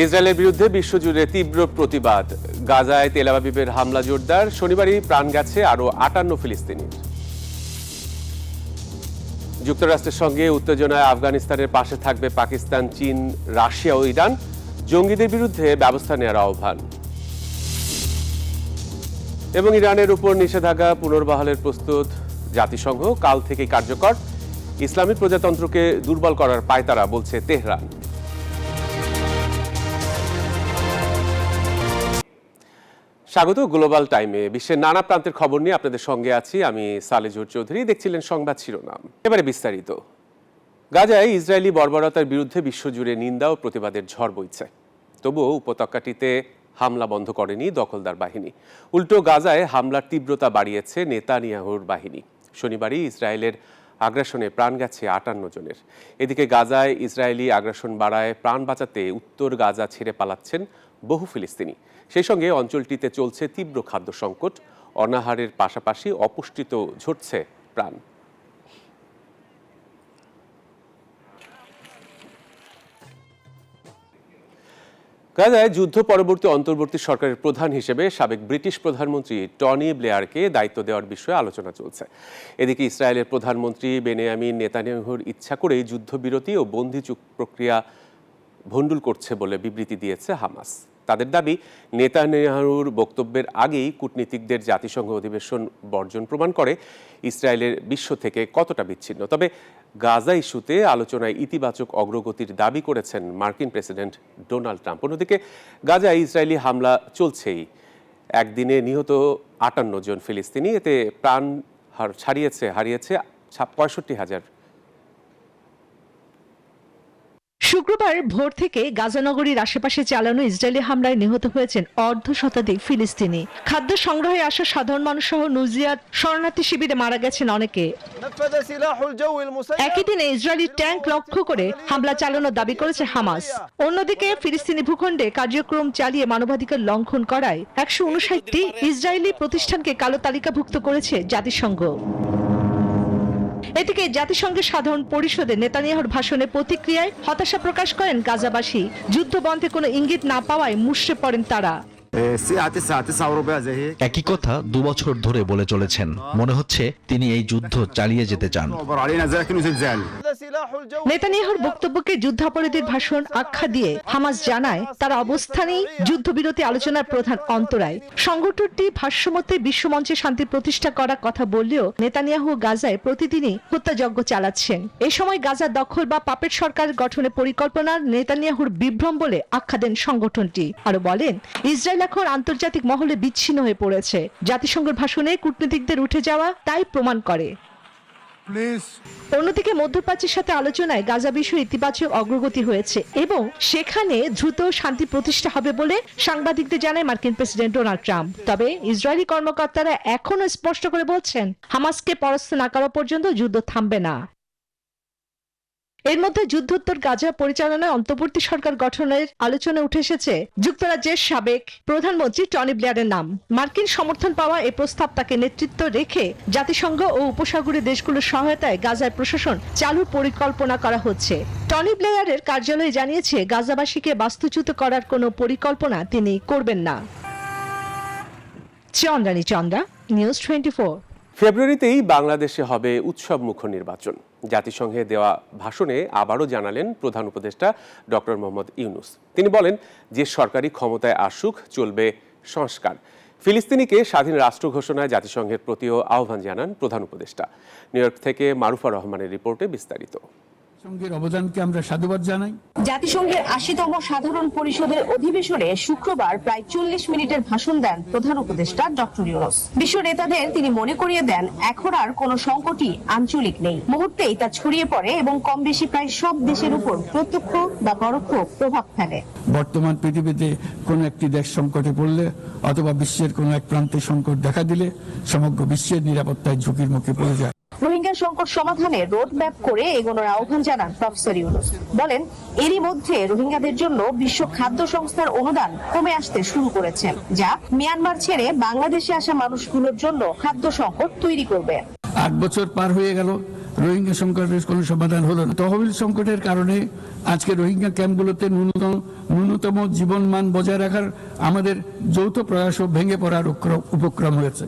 ইসরায়েলের বিরুদ্ধে বিশ্বজুড়ে তীব্র প্রতিবাদ। গাজায় তেল আবিবের হামলা জোরদার। শনিবারই প্রাণ গেছে আরও ৫৮ ফিলিস্তিনির। যুক্তরাষ্ট্রের সঙ্গে উত্তেজনায় আফগানিস্তানের পাশে থাকবে পাকিস্তান, চীন, রাশিয়া ও ইরান। জঙ্গিদের বিরুদ্ধে ব্যবস্থা নেওয়ার আহ্বান। এবং ইরানের উপর নিষেধাজ্ঞা পুনর্বহালের প্রস্তুত জাতিসংঘ, কাল থেকেই কার্যকর। ইসলামিক প্রজাতন্ত্রকে দুর্বল করার পায়তারা, বলছে তেহরান। স্বাগত গ্লোবাল টাইমে। বিশ্বের নানা প্রান্তের খবর নিয়ে আপনাদের সঙ্গে আছি আমি সালেজুর চৌধুরী। দেখছিলেন সংবাদ শিরোনাম, এবারে বিস্তারিত। গাজায় ইসরায়েলি বর্বরতার বিরুদ্ধে বিশ্বজুড়ে নিন্দা ও প্রতিবাদের ঝড় বইছে। তবুও উপত্যকাটিতে হামলা বন্ধ করেনি দখলদার বাহিনী। উল্টো গাজায় হামলার তীব্রতা বাড়িয়েছে নেতানিয়াহুর বাহিনী। শনিবারই ইসরায়েলের আগ্রাসনে প্রাণ গেছে ৫৮ জনের। এদিকে গাজায় ইসরায়েলি আগ্রাসন বাড়ায় প্রাণ বাঁচাতে উত্তর গাজা ছেড়ে পালাচ্ছেন বহু ফিলিস্তিনি। সেই সঙ্গে অঞ্চলটিতে চলছে তীব্র খাদ্য সংকট। অনাহারের পাশাপাশি অপুষ্টিতেও ঝরছে প্রাণ। গাজায় যুদ্ধ পরবর্তী অন্তর্বর্তী সরকারের প্রধান হিসেবে সাবেক ব্রিটিশ প্রধানমন্ত্রী টনি ব্লেয়ারকে দায়িত্ব দেওয়ার বিষয়ে আলোচনা চলছে। এদিকে ইসরায়েলের প্রধানমন্ত্রী বেনিয়ামিন নেতানিয়াহুর ইচ্ছা করেই যুদ্ধবিরতি ও বন্দি প্রক্রিয়া ভণ্ডুল করছে বলে বিবৃতি দিয়েছে হামাস। তাদের দাবি, নেতানিয়াহুর বক্তব্যের আগেই কূটনীতিকদের জাতিসংঘ অধিবেশন বর্জন প্রমাণ করে ইসরায়েলের বিশ্ব থেকে কতটা বিচ্ছিন্ন। তবে গাজা ইস্যুতে আলোচনায় ইতিবাচক অগ্রগতির দাবি করেছেন মার্কিন প্রেসিডেন্ট ডোনাল্ড ট্রাম্প। অন্যদিকে গাজায় ইসরায়েলি হামলা চলছেই। একদিনে নিহত ৫৮ জন ফিলিস্তিনি, এতে প্রাণ হারিয়েছে ৬৫,০০০। শুক্রবার ভোর থেকে গাজানগরীর আশেপাশে চালানো ইসরায়েলি হামলায় নিহত হয়েছেন অর্ধশতাধিক ফিলিস্তিনি। খাদ্য সংগ্রহে আসা সাধারণ মানুষ সহ নুজিয়াত শরণার্থী শিবিরে মারা গেছেন অনেকে। একই দিনে ইসরায়েলি ট্যাঙ্ক লক্ষ্য করে হামলা চালানোর দাবি করেছে হামাস। অন্যদিকে ফিলিস্তিনি ভূখণ্ডে কার্যক্রম চালিয়ে মানবাধিকার লঙ্ঘন করায় ১৫৯টি ইসরায়েলি প্রতিষ্ঠানকে কালো তালিকাভুক্ত করেছে জাতিসংঘ। এদিকে জাতিসংঘের সাধারণ পরিষদে নেতানিয়াহুর ভাষণে প্রতিক্রিয়ায় হতাশা প্রকাশ করেন গাজাবাসী। যুদ্ধ বন্ধে কোনো ইঙ্গিত না পাওয়ায় মুষড়ে পড়েন তারা। একই কথা ২ বছর ধরে বলে চলেছেন। মনে হচ্ছে তিনি এই যুদ্ধ চালিয়ে যেতে চান। নেতানিয়াহুর বক্তব্যকে যুদ্ধাপরাধীর ভাষণ আখ্যা দিয়ে হামাস জানায়, তার অবস্থানেই যুদ্ধবিরতি আলোচনার প্রধান অন্তরায়। সংগঠনটি ভাষ্যমতে বিশ্বমঞ্চে শান্তি প্রতিষ্ঠা করার কথা বললেও নেতানিয়াহু গাজায় প্রতিদিনই হত্যাযজ্ঞ চালাচ্ছেন। এ সময় গাজা দখল বা পাপেট সরকার গঠনের পরিকল্পনা নেতানিয়াহুর বিভ্রম বলে আখ্যা দেন সংগঠনটি। আরো বলেন, ইসরায়েল এখন আন্তর্জাতিক মহলে বিচ্ছিন্ন হয়ে পড়েছে। জাতিসংঘের ভাষণে কূটনীতিকদের উঠে যাওয়া তাই প্রমাণ করে। অন্যদিকে মধ্যপ্রাচ্যের সাথে আলোচনায় গাজা বিষয়ে ইতিবাচক অগ্রগতি হয়েছে এবং সেখানে দ্রুত শান্তি প্রতিষ্ঠা হবে বলে সাংবাদিকদের জানায় মার্কিন প্রেসিডেন্ট ডোনাল্ড ট্রাম্প। তবে ইসরায়েলি কর্মকর্তারা এখনো স্পষ্ট করে বলছেন, হামাসকে পরাস্ত না করা পর্যন্ত যুদ্ধ থামবে না। এর মধ্যে যুদ্ধোত্তর গাজা পরিচালনায় অন্তর্বর্তী সরকার গঠনের আলোচনা উঠে এসেছে যুক্তরাজ্যের সাবেক প্রধানমন্ত্রী টনি ব্লেয়ারের নাম। মার্কিন সমর্থন পাওয়া এই প্রস্তাব তাকে নেতৃত্ব রেখে জাতিসংঘ ও উপসাগরীয় দেশগুলোর সহায়তায় গাজায় প্রশাসন চালুর পরিকল্পনা করা হচ্ছে। টনি ব্লেয়ারের কার্যালয় জানিয়েছে, গাজাবাসীকে বাস্তুচ্যুত করার কোনো পরিকল্পনা তিনি করবেন না। চন্দ্রানী চন্দ্রা, নিউজ 24। ফেব্রুয়ারিতেই বাংলাদেশে হবে উৎসবমুখ নির্বাচন। জাতিসংঘে দেওয়া ভাষণে আবারও জানালেন প্রধান উপদেষ্টা ডক্টর মোহাম্মদ ইউনূস। তিনি বলেন, যে সরকারি ক্ষমতায় আসুক চলবে সংস্কার। ফিলিস্তিনিকে স্বাধীন রাষ্ট্র ঘোষণায় জাতিসংঘের প্রতিও আহ্বান জানান প্রধান উপদেষ্টা। নিউ ইয়র্ক থেকে মারুফা রহমানের রিপোর্টে বিস্তারিত। জাতিসংঘের অবদানকে আমরা সাধুবাদ জানাই। জাতিসংঘের ৮০তম সাধারণ পরিষদের অধিবেশনে শুক্রবার প্রায় ৪০ মিনিটের ভাষণ দেন প্রধান উপদেষ্টা ডক্টর ইউনূস। বিশ্ব নেতাদের তিনি মনে করিয়ে দেন, এখন আর কোনো সংকটই আঞ্চলিক নেই। মুহূর্তেই তা ছড়িয়ে পড়ে এবং কম বেশি প্রায় সব দেশের উপর প্রত্যক্ষ বা পরোক্ষ প্রভাব ফেলে। বর্তমান পৃথিবীতে কোনো একটি দেশ সংকটে পড়লে অথবা বিশ্বের কোনো এক প্রান্তে সংকট দেখা দিলে সমগ্র বিশ্বের নিরাপত্তায় ঝুঁকির মুখে পড়ে যায়। রোহিঙ্গা সংকট সমাধানে রোডম্যাপ করে এগোনোর আহ্বান জানান প্রফেসর ইউনূস। বলেন, এরই মধ্যে রোহিঙ্গাদের জন্য বিশ্ব খাদ্য সংস্থার অনুদান কমে আসতে শুরু করেছে, যা মিয়ানমার ছেড়ে বাংলাদেশে আসা মানুষগুলোর জন্য খাদ্য সংকট তৈরি করবে। ৮ বছর পার হয়ে গেল, রোহিঙ্গা সংকটের কোনো সমাধান হলো না। তহবিল সংকটের কারণে আজকে রোহিঙ্গা ক্যাম্পগুলোতে ন্যূনতম জীবনমান বজায় রাখার আমাদের যৌথ প্রয়াসও ভেঙে পড়ার উপক্রম হয়েছে।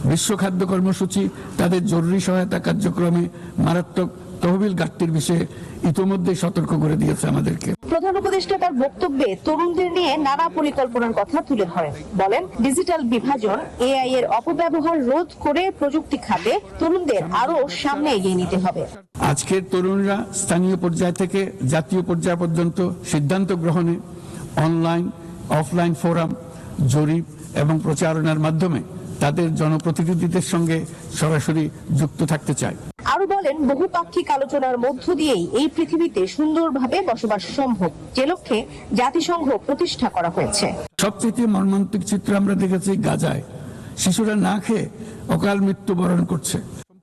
বিশ্ব খাদ্য কর্মসূচি তাদের জরুরি সহায়তা কার্যক্রমে মারাত্মক তহবিল ঘাটতির বিষয়ে ইতোমধ্যে সতর্ক করে দিয়েছে আমাদেরকে। প্রধান উপদেষ্টা তার বক্তব্যে তরুণদের নিয়ে নানা পরিকল্পনার কথা তুলে ধরেন। বলেন, ডিজিটাল বিভাজন, এআই এর অপব্যবহার রোধ করে প্রযুক্তি খাতে তরুণদের আরো সামনে এগিয়ে নিতে হবে। আজকের তরুণরা স্থানীয় পর্যায় থেকে জাতীয় পর্যায় পর্যন্ত সিদ্ধান্ত গ্রহণে অনলাইন অফলাইন ফোরাম, জরিপ এবং প্রচারণার মাধ্যমে তাদের জনপ্রতিনিধিদের সঙ্গে সরাসরি যুক্ত থাকতে চায়। আরো বলেন, বহুপাক্ষিক আলোচনার মধ্য দিয়েই এই পৃথিবীতে সুন্দরভাবে বসবাস সম্ভব, যে লক্ষ্যে জাতিসংঘ প্রতিষ্ঠা করা হয়েছে। সবচেয়ে মর্মান্তিক চিত্র আমরা দেখেছি গাজায় শিশুরা না খেয়ে অকাল মৃত্যুবরণ করছে।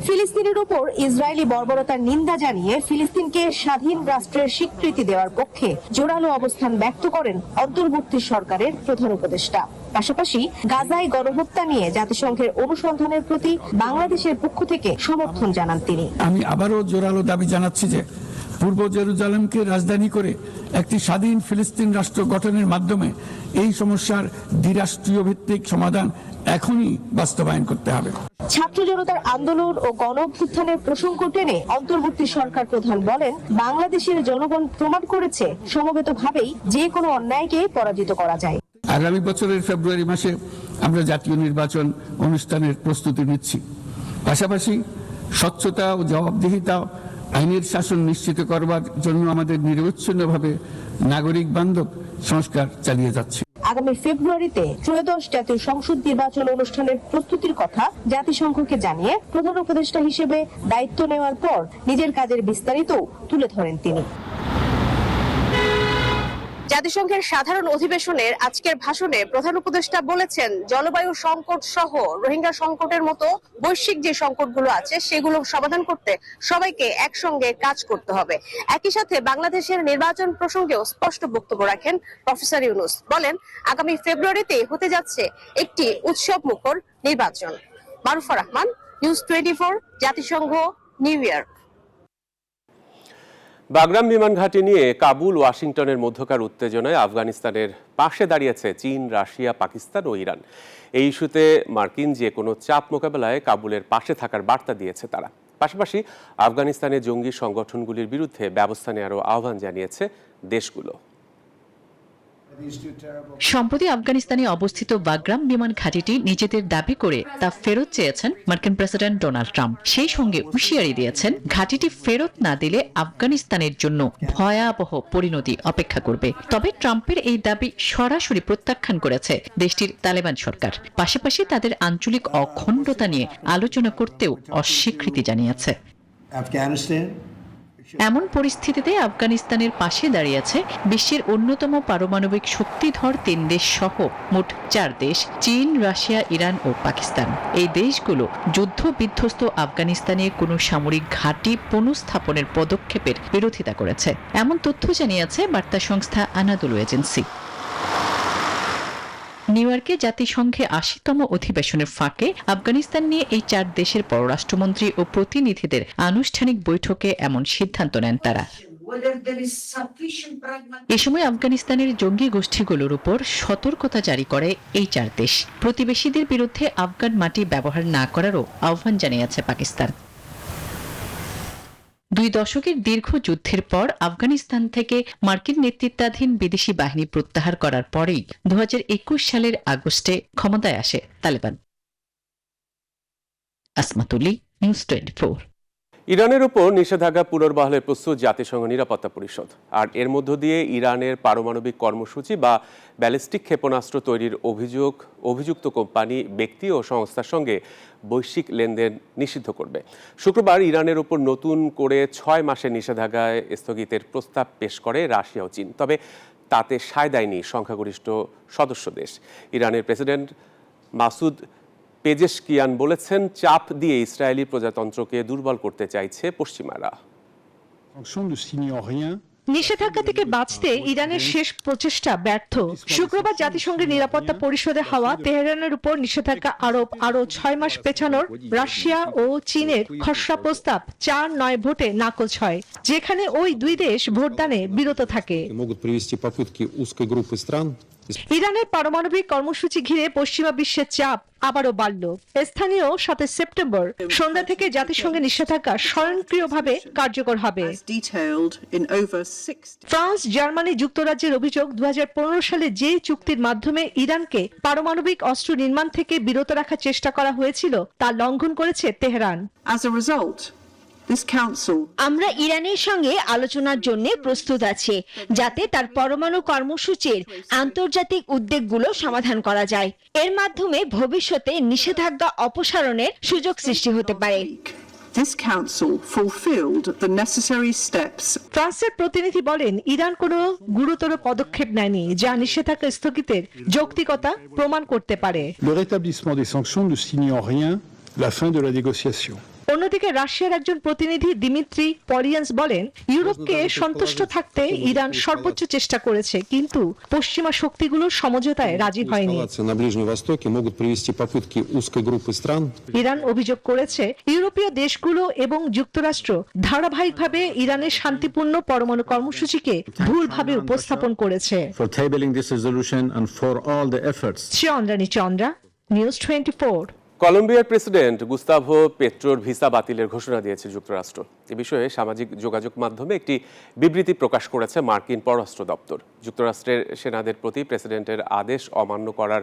ফিলিস্তিনের উপর ইসরায়েলি বর্বরতার নিন্দা জানিয়ে ফিলিস্তিনকে স্বাধীন রাষ্ট্রের স্বীকৃতি দেওয়ার পক্ষে জোরালো অবস্থান ব্যক্ত করেন অন্তর্বর্তী সরকারের প্রধান উপদেষ্টা। পাশাপাশি গাজায় গণহত্যা নিয়ে জাতিসংঘের অনুসন্ধানের প্রতি বাংলাদেশের পক্ষ থেকে সমর্থন জানান তিনি। আমি আবারও জোরালো দাবি জানাচ্ছি যে পূর্ব জেরুজালেমকে রাজধানী করে একটি স্বাধীন ফিলিস্তিন রাষ্ট্র গঠনের মাধ্যমে এই সমস্যার দ্বিরাষ্ট্রীয় ভিত্তিক সমাধান এখনই বাস্তবায়ন করতে হবে। ছাত্র জনতার আন্দোলন ও গণ অভ্যুত্থানের প্রসঙ্গ টেনে অন্তর্বর্তী সরকার প্রধান বলেন, বাংলাদেশের জনগণ প্রমাণ করেছে সমবেতভাবেই যে কোনো অন্যায়কে পরাজিত করা যায়। আগামী বছরের ফেব্রুয়ারি মাসে আমরা জাতীয় নির্বাচন অনুষ্ঠানের প্রস্তুতি নিচ্ছি। পাশাপাশি স্বচ্ছতা ও জবাবদিহিতা, আইনের শাসন নিশ্চিত করবার জন্য আমাদের নিরবচ্ছিন্নভাবে নাগরিক বান্ধব সংস্কার চালিয়ে যাচ্ছে। আগামী ফেব্রুয়ারিতে ত্রয়োদশ জাতীয় সংসদ নির্বাচন অনুষ্ঠানের প্রস্তুতির কথা জাতিসংঘকে জানিয়ে প্রধান উপদেষ্টা হিসেবে দায়িত্ব নেওয়ার পর নিজের কাজের বিস্তারিত তুলে ধরেন তিনি। জাতিসংঘের সাধারণ অধিবেশনের আজকের ভাষণে প্রধান উপদেষ্টা বলেছেন, জলবায়ু সংকট সহ রোহিঙ্গা সংকটের মতো বৈশ্বিক যে সংকটগুলো আছে সেগুলো সমাধান করতে সবাইকে একসঙ্গে কাজ করতে হবে। একই সাথে বাংলাদেশের নির্বাচন প্রসঙ্গেও স্পষ্ট বক্তব্য রাখেন প্রফেসর ইউনূস। বলেন, আগামী ফেব্রুয়ারিতে হতে যাচ্ছে একটি উৎসব মুখর নির্বাচন। মারুফা রহমান, নিউজ 24, জাতিসংঘ, নিউ ইয়র্ক। বাগরাম বিমান ঘাঁটি নিয়ে কাবুল ওয়াশিংটনের মধ্যকার উত্তেজনায় আফগানিস্তানের পাশে দাঁড়িয়েছে চীন, রাশিয়া, পাকিস্তান ও ইরান। এই ইস্যুতে মার্কিন যে কোনো চাপ মোকাবেলায় কাবুলের পাশে থাকার বার্তা দিয়েছে তারা। পাশাপাশি আফগানিস্তানের জঙ্গি সংগঠনগুলির বিরুদ্ধে ব্যবস্থা নেওয়ারও আহ্বান জানিয়েছে দেশগুলো। সম্প্রতি আফগানিস্তানে অবস্থিত বাগরাম বিমান ঘাঁটিটি নিজেদের দাবি করে তা ফেরত চেয়েছেন মার্কিন প্রেসিডেন্ট ডোনাল্ড ট্রাম্প। সেই সঙ্গে হুঁশিয়ারি দিয়েছেন, ঘাঁটিটি ফেরত না দিলে আফগানিস্তানের জন্য ভয়াবহ পরিণতি অপেক্ষা করবে। তবে ট্রাম্পের এই দাবি সরাসরি প্রত্যাখ্যান করেছে দেশটির তালেবান সরকার। পাশাপাশি তাদের আঞ্চলিক অখণ্ডতা নিয়ে আলোচনা করতেও অস্বীকৃতি জানিয়েছে। এমন পরিস্থিতিতে আফগানিস্তানের পাশে দাঁড়িয়েছে বিশ্বের অন্যতম পারমাণবিক শক্তিধর 3 দেশ সহ মোট 4 দেশ, চীন, রাশিয়া, ইরান ও পাকিস্তান। এই দেশগুলো যুদ্ধ বিধ্বস্ত আফগানিস্তানে কোনো সামরিক ঘাঁটি পুনঃস্থাপনের পদক্ষেপের বিরোধিতা করেছে, এমন তথ্য জানিয়েছে বার্তা সংস্থা আনাদোলু এজেন্সি। নিউ ইয়র্কে জাতিসংঘে 80তম অধিবেশনের ফাঁকে আফগানিস্তান নিয়ে এই 4 দেশের পররাষ্ট্রমন্ত্রী ও প্রতিনিধিদের আনুষ্ঠানিক বৈঠকে এমন সিদ্ধান্ত নেন তারা। এ সময় আফগানিস্তানের জঙ্গি গোষ্ঠীগুলোর উপর সতর্কতা জারি করে এই 4 দেশ। প্রতিবেশীদের বিরুদ্ধে আফগান মাটি ব্যবহার না করারও আহ্বান জানিয়েছে পাকিস্তান। 2 দশকের দীর্ঘ যুদ্ধের পর আফগানিস্তান থেকে মার্কিন নেতৃত্বাধীন বিদেশি বাহিনী প্রত্যাহার করার পরেই 2021 সালের আগস্টে ক্ষমতায় আসে তালেবান। আসমাতুল্লি, নিউজ 24। ইরানের উপর নিষেধাজ্ঞা পুনর্বহালের প্রস্তুত জাতিসংঘ নিরাপত্তা পরিষদ। আর এর মধ্য দিয়ে ইরানের পারমাণবিক কর্মসূচি বা ব্যালিস্টিক ক্ষেপণাস্ত্র তৈরির অভিযুক্ত কোম্পানি, ব্যক্তি ও সংস্থার সঙ্গে বৈশ্বিক লেনদেন নিষিদ্ধ করবে। শুক্রবার ইরানের উপর নতুন করে 6 মাসের নিষেধাজ্ঞায় স্থগিতের প্রস্তাব পেশ করে রাশিয়া ও চীন। তবে তাতে সায় দেয়নি সংখ্যাগরিষ্ঠ সদস্য দেশ। ইরানের প্রেসিডেন্ট মাসুদ পেজেশকিয়ান বলেছেন, চাপ দিয়ে ইসরায়েলি প্রজাতন্ত্রকে দুর্বল করতে চাইছে পশ্চিমারা। নিষেধাজ্ঞা থেকে বাঁচতে ইরানের শেষ প্রচেষ্টা ব্যর্থ। শুক্রবার জাতিসংঘের নিরাপত্তা পরিষদে হওয়া তেহরানের উপর নিষেধাজ্ঞা আরোপ আরো 6 মাস পেছানোর রাশিয়া ও চীনের খসড়া প্রস্তাব 4-9 ভোটে নাকচ হয়, যেখানে ওই দুই দেশ ভোটদানে বিরত থাকে। Могут привести попытки узкой группы стран. ইরানের পারমাণবিক কর্মসূচি ঘিরে পশ্চিমা বিশ্বের চাপ আবারও বাড়ল। স্থানীয় 7 সেপ্টেম্বর সন্ধ্যা থেকে জাতিসংঘের নিষেধাজ্ঞা স্বয়ংক্রিয়ভাবে কার্যকর হবে। ফ্রান্স, জার্মানি, যুক্তরাজ্যের অভিযোগ 2015 সালে যে চুক্তির মাধ্যমে ইরানকে পারমাণবিক অস্ত্র নির্মাণ থেকে বিরত রাখার চেষ্টা করা হয়েছিল তা লঙ্ঘন করেছে তেহরান। আমরা ইরানের সঙ্গে আলোচনার জন্য প্রস্তুত আছি, যাতে তার পরমাণু কর্মসূচির আন্তর্জাতিক উদ্বেগগুলো সমাধান করা যায়। এর মাধ্যমে ভবিষ্যতে নিষেধাজ্ঞা অপসারণের সুযোগ সৃষ্টি হতে পারে। ফ্রান্সের প্রতিনিধি বলেন, ইরান কোনো গুরুতর পদক্ষেপ নেয়নি যা নিষেধাজ্ঞা স্থগিতের যৌক্তিকতা প্রমাণ করতে পারে। Le rétablissement des sanctions ne signe en rien la fin de la négociation. অন্যদিকে রাশিয়ার একজন প্রতিনিধি দিমিত্রি পলিয়ান্স বলেন, ইউরোপকে সন্তুষ্ট থাকতে ইরান সর্বোচ্চ চেষ্টা করেছে, কিন্তু পশ্চিমা শক্তিগুলো সমঝোতায় রাজি হয়নি। На Ближнем Востоке могут привести попытки узкой группы стран. ইরান অভিযোগ করেছে ইউরোপীয় দেশগুলো এবং যুক্তরাষ্ট্র ধারাবাহিকভাবে ইরানের শান্তিপূর্ণ পরমাণু কর্মসূচিকে ভুলভাবে উপস্থাপন করেছে। For tabling this resolution and for all the efforts. Chandrani Chandra, news 24। কলম্বিয়ার প্রেসিডেন্ট গুস্তাভো পেট্রোর ভিসা বাতিলের ঘোষণা দিয়েছে যুক্তরাষ্ট্র। এ বিষয়ে সামাজিক যোগাযোগ মাধ্যমে একটি বিবৃতি প্রকাশ করেছে মার্কিন পররাষ্ট্র দপ্তর। যুক্তরাষ্ট্রের সেনাদের প্রতি প্রেসিডেন্টের আদেশ অমান্য করার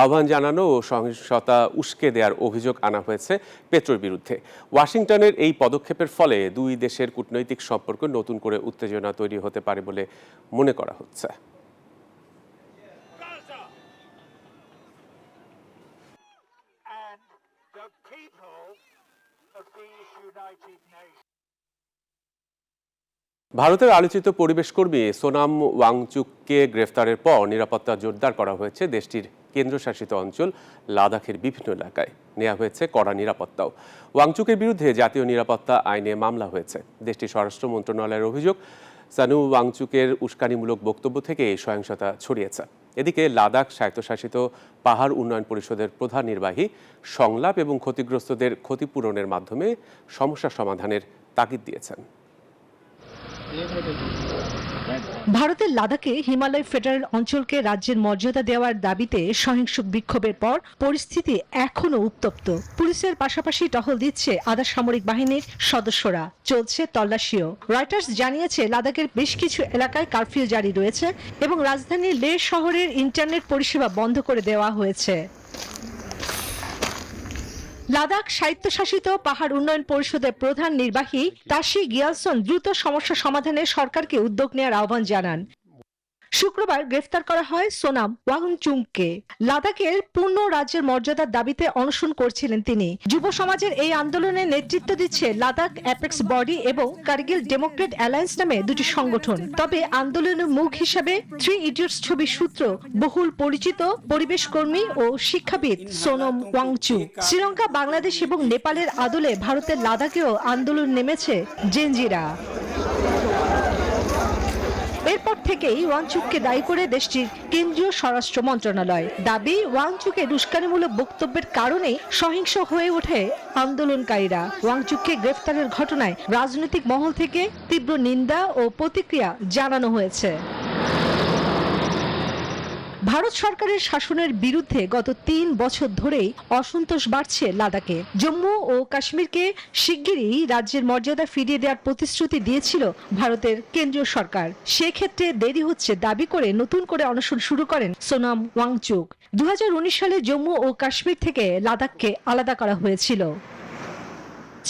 আহ্বান জানানো ও সহিংসতা উস্কে দেওয়ার অভিযোগ আনা হয়েছে পেট্রোর বিরুদ্ধে। ওয়াশিংটনের এই পদক্ষেপের ফলে দুই দেশের কূটনৈতিক সম্পর্ক নতুন করে উত্তেজনা তৈরি হতে পারে বলে মনে করা হচ্ছে। ভারতের আলোচিত পরিবেশ কর্মী সোনাম ওয়াংচুককে গ্রেফতারের পর নিরাপত্তা জোরদার করা হয়েছে দেশটির কেন্দ্রশাসিত অঞ্চল লাদাখের বিভিন্ন এলাকায়। নেওয়া হয়েছে কড়া নিরাপত্তাও। ওয়াংচুকের বিরুদ্ধে জাতীয় নিরাপত্তা আইনে মামলা হয়েছে। দেশটির স্বরাষ্ট্র মন্ত্রণালয়ের অভিযোগ, সানু ওয়াংচুকের উস্কানিমূলক বক্তব্য থেকে এই সহিংসতা ছড়িয়েছে। এদিকে লাদাখ স্বায়ত্তশাসিত পাহাড় উন্নয়ন পরিষদের প্রধান নির্বাহী সংলাপ এবং ক্ষতিগ্রস্তদের ক্ষতিপূরণের মাধ্যমে সমস্যা সমাধানের তাগিদ দিয়েছেন। ভারতের লাদাখে হিমালয় ফেডারেল অঞ্চলকে রাজ্যের মর্যাদা দেওয়ার দাবিতে সহিংস বিক্ষোভের পর পরিস্থিতি এখনো উত্তপ্ত। পুলিশের পাশাপাশি টহল দিচ্ছে আধা সামরিক বাহিনীর সদস্যরা, চলছে তল্লাশিও। রয়টার্স জানিয়েছে লাদাখের বেশ কিছু এলাকায় কারফিউ জারি রয়েছে এবং রাজধানী লে শহরের ইন্টারনেট পরিষেবা বন্ধ করে দেওয়া হয়েছে। লাদাখ স্বায়ত্তশাসিত পাহাড় উন্নয়ন পরিষদের প্রধান নির্বাহী তাশি গিয়ালসন দ্রুত সমস্যা সমাধানে সরকারকে উদ্যোগ নেওয়ার আহ্বান জানান। শুক্রবার গ্রেফতার করা হয় সোনাম ওয়াংচুককে। লাদাখের পূর্ণ রাজ্যের মর্যাদার দাবিতে অনশন করছিলেন তিনি। যুব সমাজের এই আন্দোলনে নেতৃত্ব দিচ্ছে লাদাখ অ্যাপেক্স বডি এবং কার্গিল ডেমোক্রেট অ্যালায়েন্স নামে দুটি সংগঠন। তবে আন্দোলনের মুখ হিসাবে 3 ইডিয়টস ছবির সূত্র বহুল পরিচিত পরিবেশ কর্মী ও শিক্ষাবিদ সোনম ওয়াংচুক। শ্রীলঙ্কা, বাংলাদেশ এবং নেপালের আদলে ভারতের লাদাখেও আন্দোলন নেমেছে জেনজিরা। এরপর থেকেই ওয়াংচুককে দায়ী করে দেশটির কেন্দ্রীয় স্বরাষ্ট্র মন্ত্রণালয়। দাবি, ওয়াংচুকের উস্কানিমূলক বক্তব্যের কারণে সহিংস হয়ে ওঠে আন্দোলনকারীরা। ওয়াংচুককে গ্রেফতারের ঘটনায় রাজনৈতিক মহল থেকে তীব্র নিন্দা ও প্রতিক্রিয়া জানানো হয়েছে। ভারত সরকারের শাসনের বিরুদ্ধে গত 3 বছর ধরেই অসন্তোষ বাড়ছে লাদাখে। জম্মু ও কাশ্মীরকে শিগগিরই রাজ্যের মর্যাদা ফিরিয়ে দেওয়ার প্রতিশ্রুতি দিয়েছিল ভারতের কেন্দ্রীয় সরকার। সেক্ষেত্রে দেরি হচ্ছে দাবি করে নতুন করে অনশন শুরু করেন সোনাম ওয়াংচুক। 2019 সালে জম্মু ও কাশ্মীর থেকে লাদাখকে আলাদা করা হয়েছিল।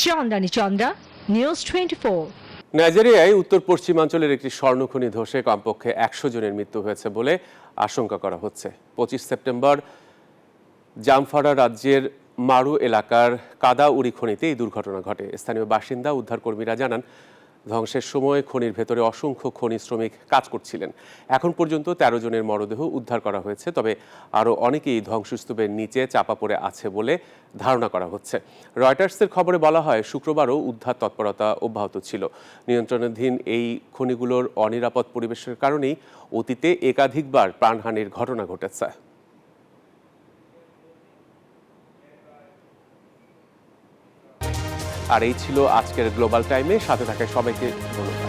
চন্দ্রানী চন্দ্রা, নিউজ 24। নাইজেরিয়ায় উত্তর পশ্চিমাঞ্চলের একটি স্বর্ণখনি ধসে কমপক্ষে 100 জনের মৃত্যু হয়েছে বলে আশঙ্কা করা হচ্ছে। 25 সেপ্টেম্বর জামফারা রাজ্যের মারু এলাকার কাদাউরি খনিতে এই দুর্ঘটনা ঘটে। স্থানীয় বাসিন্দা উদ্ধারকর্মীরা জানান, ধ্বংসের সময় খনির ভেতরে অসংখ্য খনি শ্রমিক কাজ করছিলেন। এখন পর্যন্ত 13 জনের মরদেহ উদ্ধার করা হয়েছে, তবে আরও অনেকেই ধ্বংসস্তূপের নিচে চাপা পড়ে আছে বলে ধারণা করা হচ্ছে। রয়টার্সের খবরে বলা হয় শুক্রবারও উদ্ধার তৎপরতা অব্যাহত ছিল। নিয়ন্ত্রণাধীন এই খনিগুলোর অনিরাপদ পরিবেশের কারণেই অতীতে একাধিকবার প্রাণহানির ঘটনা ঘটেছে। আর এই ছিল আজকের গ্লোবাল টাইমে। সাথে থাকায় সবাইকে ধন্যবাদ।